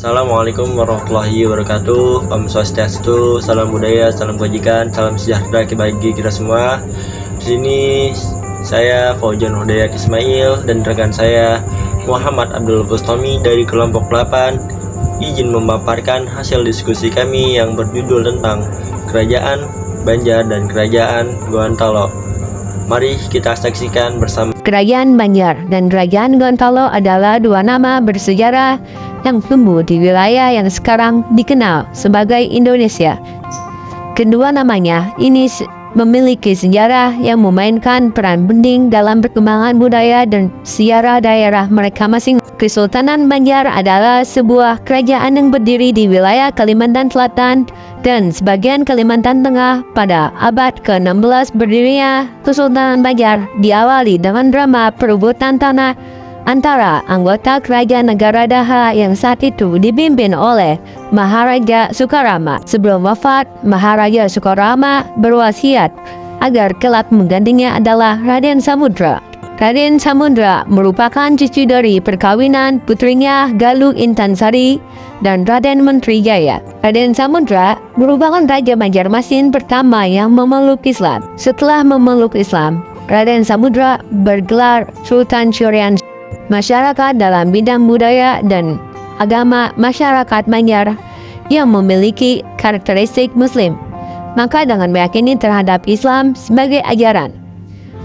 Assalamualaikum warahmatullahi wabarakatuh. Om Swastiastu, salam budaya, salam kebajikan, salam sejahtera bagi kita semua. Di sini saya Fauzan Hudayat Ismail dan rekan saya Muhammad Abdul Bustami dari kelompok 8 izin memaparkan hasil diskusi kami yang berjudul tentang Kerajaan Banjar dan Kerajaan Gorontalo. Mari kita saksikan bersama. Kerajaan Banjar dan Kerajaan Gorontalo adalah dua nama bersejarah yang tumbuh di wilayah yang sekarang dikenal sebagai Indonesia. Kedua namanya ini memiliki sejarah yang memainkan peran penting dalam perkembangan budaya dan sejarah daerah mereka masing. Kesultanan Banjar adalah sebuah kerajaan yang berdiri di wilayah Kalimantan Selatan dan sebagian Kalimantan Tengah. Pada abad ke-16 berdirinya Kesultanan Banjar diawali dengan drama perebutan tanah antara anggota kerajaan negara Daha yang saat itu dipimpin oleh Maharaja Soekarama. Sebelum wafat, Maharaja Soekarama berwasiat agar kelak menggantinya adalah Raden Samudra. Raden Samudra merupakan cucu dari perkawinan putrinya Galuh Intansari dan Raden Menteri Jaya. Raden Samudra merupakan Raja Banjarmasin pertama yang memeluk Islam. Setelah memeluk Islam, Raden Samudra bergelar Sultan Syurian. Masyarakat dalam bidang budaya dan agama masyarakat Banjar yang memiliki karakteristik Muslim, maka dengan meyakini terhadap Islam sebagai ajaran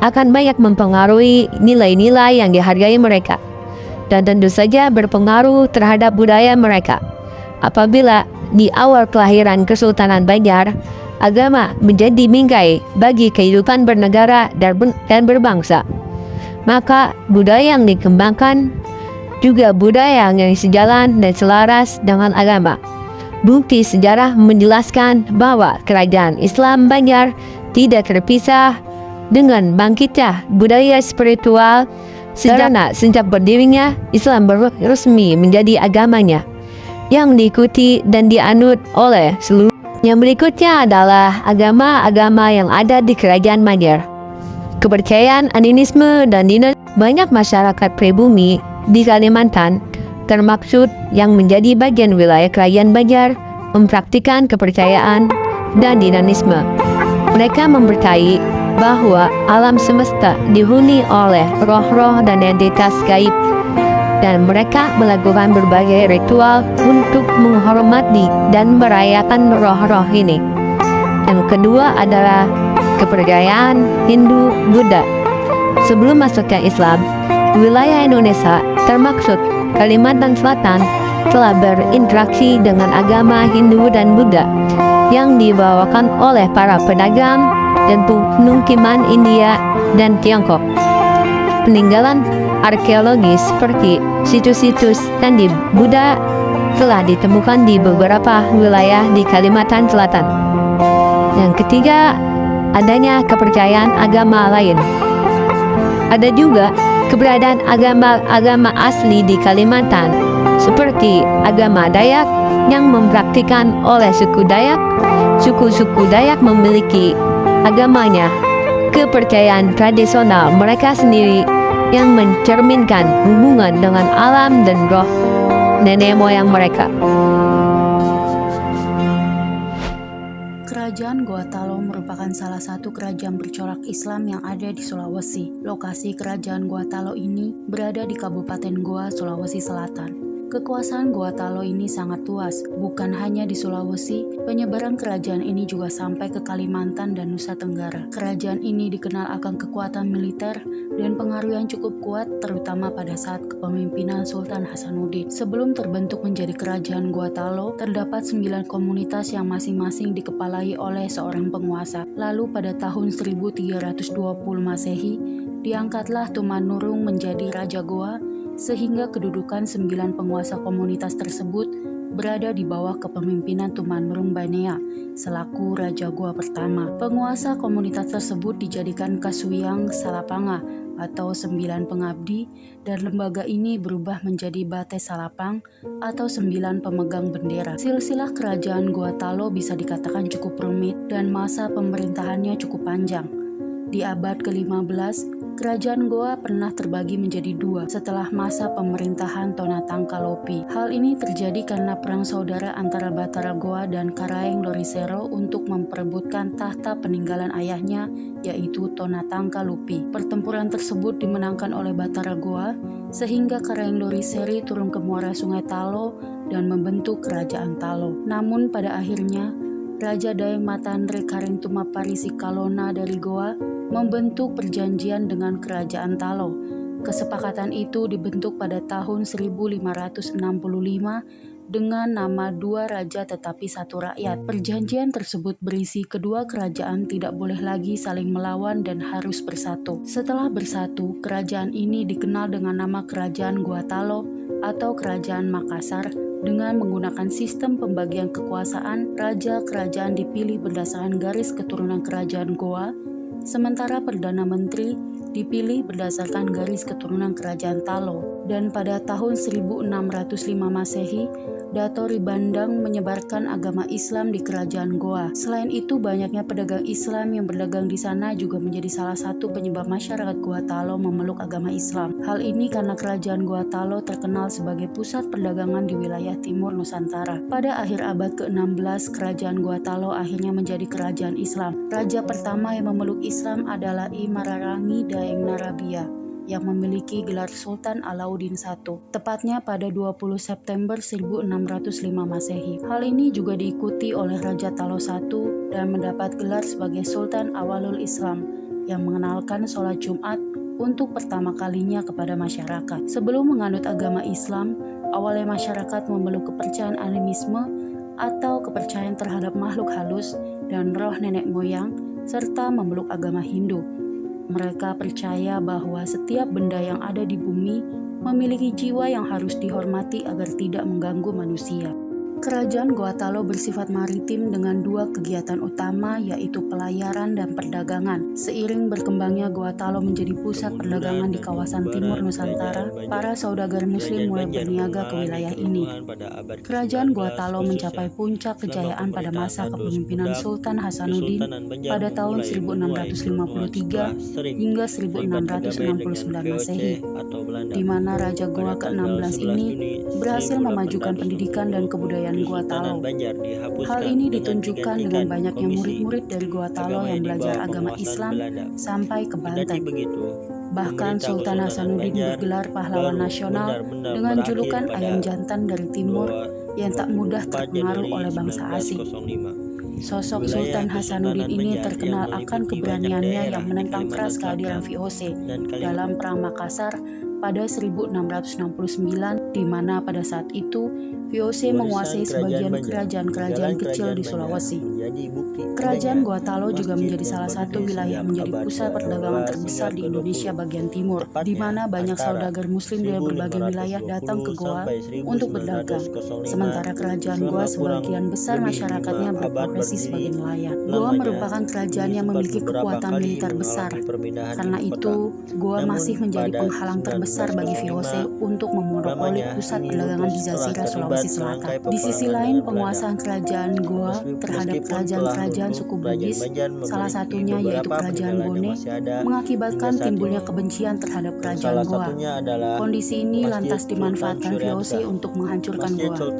akan banyak mempengaruhi nilai-nilai yang dihargai mereka dan tentu saja berpengaruh terhadap budaya mereka. Apabila di awal kelahiran Kesultanan Banjar, agama menjadi bingkai bagi kehidupan bernegara dan berbangsa, maka budaya yang dikembangkan juga budaya yang sejalan dan selaras dengan agama. Bukti sejarah menjelaskan bahwa kerajaan Islam Banjar tidak terpisah dengan bangkitnya budaya spiritual sejak berdirinya Islam resmi menjadi agamanya yang diikuti dan dianut oleh seluruh. Yang berikutnya adalah agama-agama yang ada di kerajaan Banjar. Kepercayaan animisme dan banyak masyarakat pribumi di Kalimantan termaksud yang menjadi bagian wilayah kerajaan Banjar mempraktikkan kepercayaan dan dinamisme. Mereka mempercayai bahwa alam semesta dihuni oleh roh-roh dan entitas gaib, dan mereka melakukan berbagai ritual untuk menghormati dan merayakan roh-roh ini. Yang kedua adalah kepercayaan Hindu-Buddha. Sebelum masuknya Islam, wilayah Indonesia termaksud Kalimantan Selatan telah berinteraksi dengan agama Hindu dan Buddha yang dibawakan oleh para pedagang dan pemukiman India dan Tiongkok. Peninggalan arkeologis seperti situs-situs candi Buddha telah ditemukan di beberapa wilayah di Kalimantan Selatan. Yang ketiga, adanya kepercayaan agama lain. Ada juga keberadaan agama-agama asli di Kalimantan, seperti agama Dayak yang mempraktikkan oleh suku Dayak. Suku-suku Dayak memiliki agamanya, kepercayaan tradisional mereka sendiri yang mencerminkan hubungan dengan alam dan roh nenek moyang mereka. Kerajaan Gorontalo merupakan salah satu kerajaan bercorak Islam yang ada di Sulawesi. Lokasi kerajaan Gorontalo ini berada di Kabupaten Goa, Sulawesi Selatan. Kekuasaan Gorontalo ini sangat luas, bukan hanya di Sulawesi, penyebaran kerajaan ini juga sampai ke Kalimantan dan Nusa Tenggara. Kerajaan ini dikenal akan kekuatan militer dan pengaruh yang cukup kuat, terutama pada saat kepemimpinan Sultan Hasanuddin. Sebelum terbentuk menjadi kerajaan Gorontalo, terdapat 9 komunitas yang masing-masing dikepalai oleh seorang penguasa. Lalu pada tahun 1320 Masehi, diangkatlah Tumannurung menjadi Raja Goa, sehingga kedudukan 9 penguasa komunitas tersebut berada di bawah kepemimpinan Tumannurung Banea selaku Raja Goa pertama. Penguasa komunitas tersebut dijadikan Kasuyang Salapanga atau 9 pengabdi, dan lembaga ini berubah menjadi Bate Salapang atau 9 pemegang bendera. Silsilah kerajaan Gorontalo bisa dikatakan cukup rumit dan masa pemerintahannya cukup panjang. Di abad ke-15, Kerajaan Goa pernah terbagi menjadi dua setelah masa pemerintahan Tonatangka Lopi. Hal ini terjadi karena perang saudara antara Batara Goa dan Karaeng Lorisero untuk memperebutkan tahta peninggalan ayahnya, yaitu Tonatangka Lupi. Pertempuran tersebut dimenangkan oleh Batara Goa sehingga Karaeng Loriseri turun ke muara Sungai Talo dan membentuk Kerajaan Talo. Namun pada akhirnya Raja Daeng Matanre Kareng Tumaparisi Kalona dari Goa membentuk perjanjian dengan Kerajaan Talo. Kesepakatan itu dibentuk pada tahun 1565 dengan nama dua raja tetapi satu rakyat. Perjanjian tersebut berisi kedua kerajaan tidak boleh lagi saling melawan dan harus bersatu. Setelah bersatu, kerajaan ini dikenal dengan nama Kerajaan Goa Talo atau Kerajaan Makassar. Dengan menggunakan sistem pembagian kekuasaan, raja kerajaan dipilih berdasarkan garis keturunan Kerajaan Goa, sementara Perdana Menteri dipilih berdasarkan garis keturunan Kerajaan Talo. Dan pada tahun 1605 Masehi, Dato Ribandang menyebarkan agama Islam di Kerajaan Goa. Selain itu, banyaknya pedagang Islam yang berdagang di sana juga menjadi salah satu penyebab masyarakat Goa Talo memeluk agama Islam. Hal ini karena Kerajaan Goa Talo terkenal sebagai pusat perdagangan di wilayah timur Nusantara. Pada akhir abad ke-16, Kerajaan Goa Talo akhirnya menjadi kerajaan Islam. Raja pertama yang memeluk Islam adalah I Mararangi Daeng Narabia yang memiliki gelar Sultan Alauddin I, tepatnya pada 20 September 1605 Masehi. Hal ini juga diikuti oleh Raja Talo I dan mendapat gelar sebagai Sultan Awalul Islam yang mengenalkan sholat Jumat untuk pertama kalinya kepada masyarakat. Sebelum menganut agama Islam, awalnya masyarakat memeluk kepercayaan animisme atau kepercayaan terhadap makhluk halus dan roh nenek moyang, serta memeluk agama Hindu. Mereka percaya bahwa setiap benda yang ada di bumi memiliki jiwa yang harus dihormati agar tidak mengganggu manusia. Kerajaan Goa Talo bersifat maritim dengan dua kegiatan utama, yaitu pelayaran dan perdagangan. Seiring berkembangnya Goa Talo menjadi pusat perdagangan di kawasan timur Nusantara, para saudagar muslim mulai berniaga ke wilayah ini. Kerajaan Goa Talo mencapai puncak kejayaan pada masa kepemimpinan Sultan Hasanuddin pada tahun 1653 hingga 1669 Masehi, di mana Raja Goa ke-16 ini berhasil memajukan pendidikan dan kebudayaan Goa Talo. Hal ini ditunjukkan dengan banyaknya murid-murid dari Goa Talo yang belajar agama Islam sampai ke Banten. Bahkan Sultan Hasanuddin bergelar pahlawan nasional dengan julukan ayam jantan dari timur yang tak mudah terpengaruh oleh bangsa asing. Sosok Sultan Hasanuddin ini terkenal akan keberaniannya yang menentang keras kehadiran VOC dalam Perang Makassar pada 1669, di mana pada saat itu VOC menguasai sebagian kerajaan-kerajaan kecil di Sulawesi. Kerajaan Goa Talo juga menjadi salah satu wilayah menjadi pusat perdagangan terbesar di Indonesia bagian timur, di mana banyak saudagar muslim dari berbagai wilayah datang ke Goa untuk berdagang. Sementara kerajaan Goa sebagian besar masyarakatnya berprofesi sebagai nelayan. Goa merupakan kerajaan yang memiliki kekuatan militer besar. Karena itu, Goa masih menjadi penghalang terbesar bagi VOC untuk memonopoli pusat perdagangan di Jazirah Sulawesi Selatan. Di sisi lain, penguasaan kerajaan Goa terhadap kerajaan-kerajaan suku Bugis, salah satunya yaitu Kerajaan Bone, mengakibatkan timbulnya kebencian terhadap kerajaan Goa. Kondisi ini lantas dimanfaatkan VOC untuk menghancurkan Goa.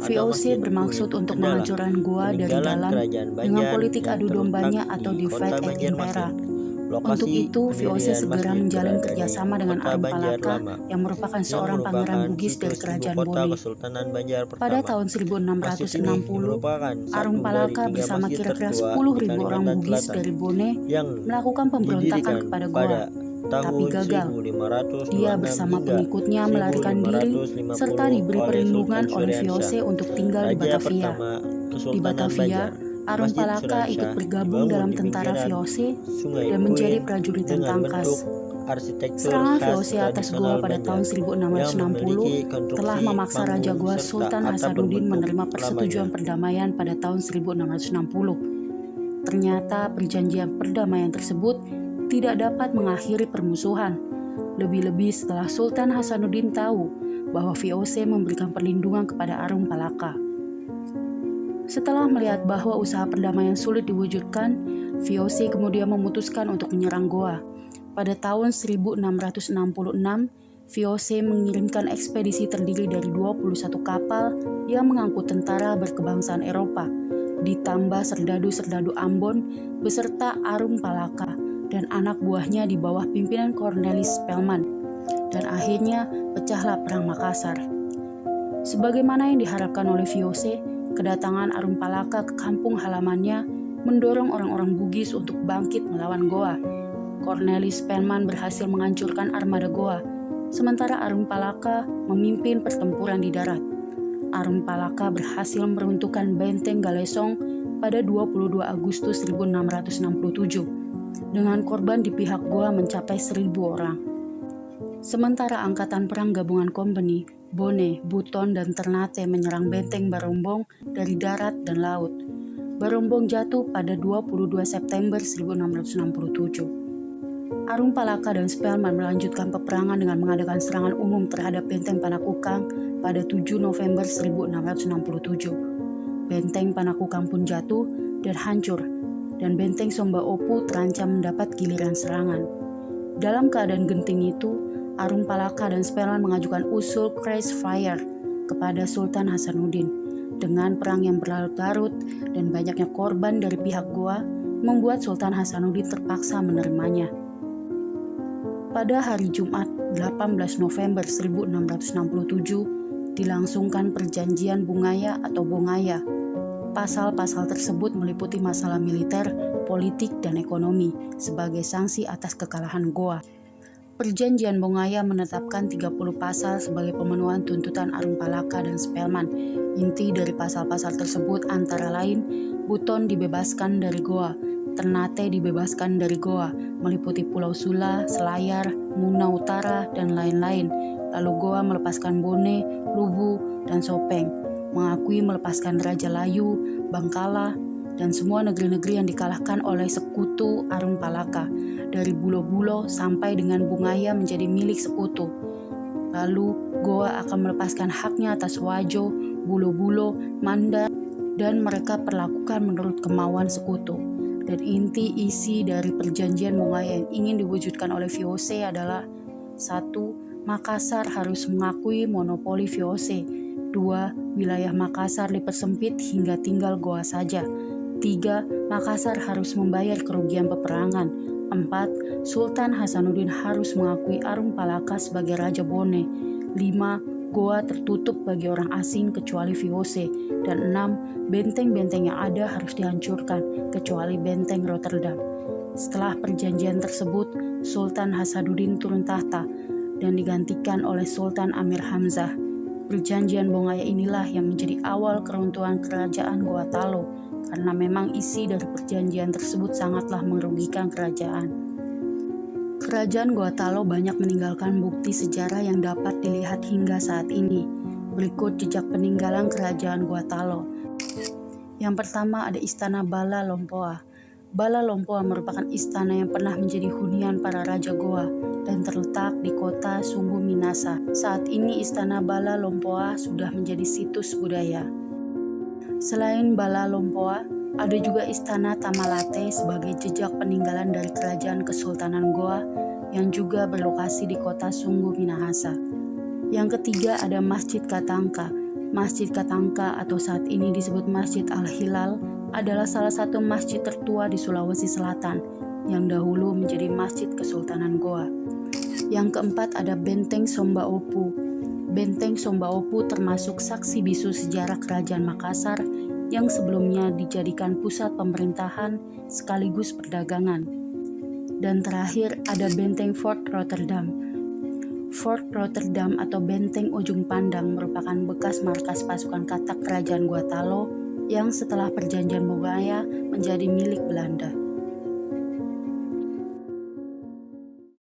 VOC bermaksud untuk menghancurkan Goa dari dalam dengan politik adu dombanya atau divide and impera. Untuk itu, VOC segera menjalin kerjasama dengan Arum Palaka yang merupakan seorang pangeran Bugis dari Kerajaan Bone. Pada tahun 1660, Arum Palaka bersama kira-kira 10.000 orang Bugis dari Bone melakukan pemberontakan kepada Goa, tapi gagal. Dia bersama pengikutnya melarikan diri serta diberi perlindungan oleh VOC untuk tinggal di Batavia. Di Batavia, Arum Palaka ikut bergabung dalam tentara VOC dan menjadi prajurit yang tangkas. Serangan VOC atas Goa pada tahun 1660 telah memaksa Raja Goa Sultan Hasanuddin menerima persetujuan perdamaian pada tahun 1660. Ternyata perjanjian perdamaian tersebut tidak dapat mengakhiri permusuhan. Lebih-lebih setelah Sultan Hasanuddin tahu bahwa VOC memberikan perlindungan kepada Arum Palaka. Setelah melihat bahwa usaha perdamaian sulit diwujudkan, VOC kemudian memutuskan untuk menyerang Goa. Pada tahun 1666, VOC mengirimkan ekspedisi terdiri dari 21 kapal yang mengangkut tentara berkebangsaan Eropa, ditambah serdadu-serdadu Ambon beserta Arum Palaka dan anak buahnya di bawah pimpinan Cornelis Spelman. Dan akhirnya pecahlah Perang Makassar. Sebagaimana yang diharapkan oleh VOC, kedatangan Arum Palaka ke kampung halamannya mendorong orang-orang Bugis untuk bangkit melawan Goa. Cornelis Spelman berhasil menghancurkan armada Goa, sementara Arum Palaka memimpin pertempuran di darat. Arum Palaka berhasil meruntuhkan benteng Galesong pada 22 Agustus 1667, dengan korban di pihak Goa mencapai 1.000 orang. Sementara angkatan perang gabungan Kompeni, Bone, Buton, dan Ternate menyerang benteng Barombong dari darat dan laut. Barombong jatuh pada 22 September 1667. Arum Palaka dan Spelman melanjutkan peperangan dengan mengadakan serangan umum terhadap benteng Panakukang pada 7 November 1667. Benteng Panakukang pun jatuh dan hancur, dan benteng Somba Opu terancam mendapat giliran serangan. Dalam keadaan genting itu, Arum Palaka dan Spelman mengajukan usul Kreuzfeuer kepada Sultan Hasanuddin. Dengan perang yang berlarut-larut dan banyaknya korban dari pihak Goa, membuat Sultan Hasanuddin terpaksa menerimanya. Pada hari Jumat 18 November 1667 dilangsungkan perjanjian Bungaya atau Bongaya. Pasal-pasal tersebut meliputi masalah militer, politik, dan ekonomi sebagai sanksi atas kekalahan Goa. Perjanjian Bongaya menetapkan 30 pasal sebagai pemenuhan tuntutan Arum Palaka dan Spelman. Inti dari pasal-pasal tersebut antara lain Buton dibebaskan dari Goa, Ternate dibebaskan dari Goa, meliputi Pulau Sula, Selayar, Muna Utara, dan lain-lain. Lalu Goa melepaskan Bone, Lubu, dan Sopeng, mengakui melepaskan Raja Layu, Bangkala, dan semua negeri-negeri yang dikalahkan oleh sekutu Arum Palaka, dari Bulo-Bulo sampai dengan Bungaya menjadi milik sekutu. Lalu Goa akan melepaskan haknya atas Wajo, Bulo-Bulo, Manda, dan mereka perlakukan menurut kemauan sekutu. Dan inti isi dari perjanjian Bongaya yang ingin diwujudkan oleh VOC adalah 1. Makassar harus mengakui monopoli VOC. 2. Wilayah Makassar dipersempit hingga tinggal Goa saja. 3. Makassar harus membayar kerugian peperangan. 4. Sultan Hasanuddin harus mengakui Arum Palaka sebagai Raja Bone. 5. Goa tertutup bagi orang asing kecuali VOC. Dan 6. Benteng-benteng yang ada harus dihancurkan kecuali benteng Rotterdam. Setelah perjanjian tersebut, Sultan Hasanuddin turun tahta dan digantikan oleh Sultan Amir Hamzah. Perjanjian Bongaya inilah yang menjadi awal keruntuhan kerajaan Goa Talo, karena memang isi dari perjanjian tersebut sangatlah merugikan kerajaan. Kerajaan Goa Talo banyak meninggalkan bukti sejarah yang dapat dilihat hingga saat ini. Berikut jejak peninggalan kerajaan Goa Talo. Yang pertama ada Istana Bala Lompoa. Bala Lompoa merupakan istana yang pernah menjadi hunian para raja Goa dan terletak di kota Sumbu Minasa. Saat ini Istana Bala Lompoa sudah menjadi situs budaya. Selain Bala Lompoa, ada juga Istana Tamalate sebagai jejak peninggalan dari kerajaan Kesultanan Goa yang juga berlokasi di kota Sumbu Minahasa. Yang ketiga ada Masjid Katangka. Masjid Katangka atau saat ini disebut Masjid Al-Hilal adalah salah satu masjid tertua di Sulawesi Selatan yang dahulu menjadi Masjid Kesultanan Goa. Yang keempat ada Benteng Somba Opu. Benteng Somba Opu termasuk saksi bisu sejarah Kerajaan Makassar yang sebelumnya dijadikan pusat pemerintahan sekaligus perdagangan. Dan terakhir ada Benteng Fort Rotterdam. Fort Rotterdam atau Benteng Ujung Pandang merupakan bekas markas pasukan katak Kerajaan Goa Talo yang setelah perjanjian Bongaya menjadi milik Belanda.